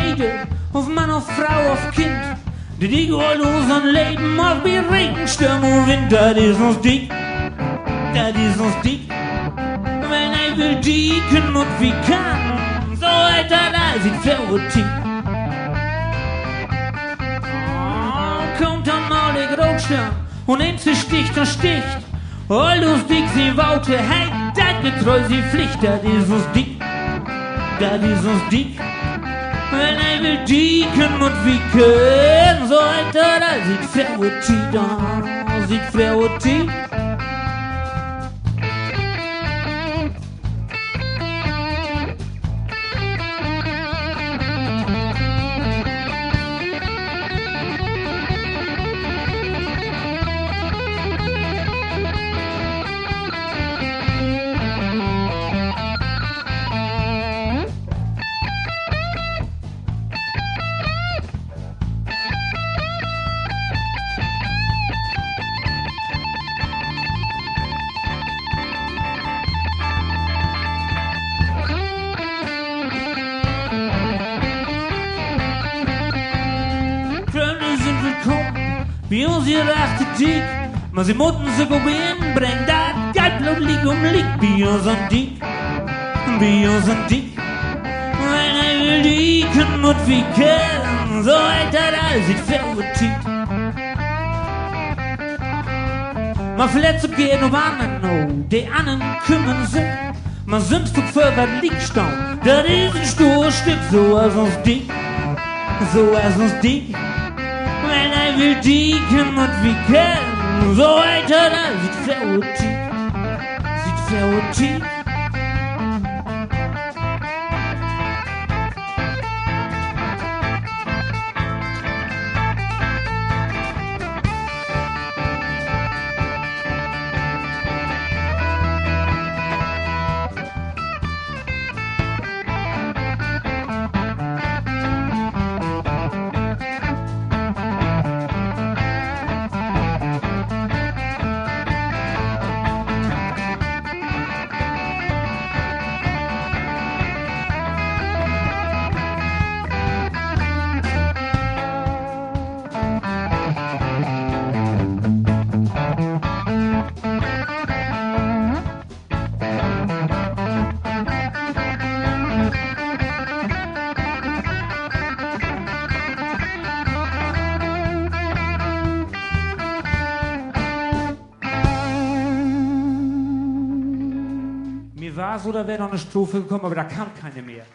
jede, auf Mann, auf Frau, auf Kind. Die Dick wollt unseren Leben auf wie Regen, Sturm und Wind, das ist uns dick, das ist uns dick. Wenn ich will dicken und wie kann, so weiter, da sieht Ferrotik. Kommt dann mal der Großstern und in sie sticht und sticht. All dus dick sie woute, hey, dat getreu sie Pflicht, dat is uns dick, dat is uns dick. Wenn ich will dicken und wicken, so weiter, da sieht Ferrotik, da sieht Ferrotik. Wie uns ihr achtet dick, maar sie moeten sich op inbrengen, dat Geldblut liegt liegt, bei uns an dick, bei uns an dick. Wenn ich will dicken und wicken, so weiter, da sieht Ferrotik. Man vielleicht zu gehen auf anderen, no, die anderen kümmern sich, man sind für was liegt stehen, das ist ein Sturstück, so als uns dick, so als uns dick. Wenn ich will dicken und wicken, so weiter, da sieht Ferrotik, sieht Ferrotik. Mir war so, da wäre noch eine Strophe gekommen, aber da kam keine mehr.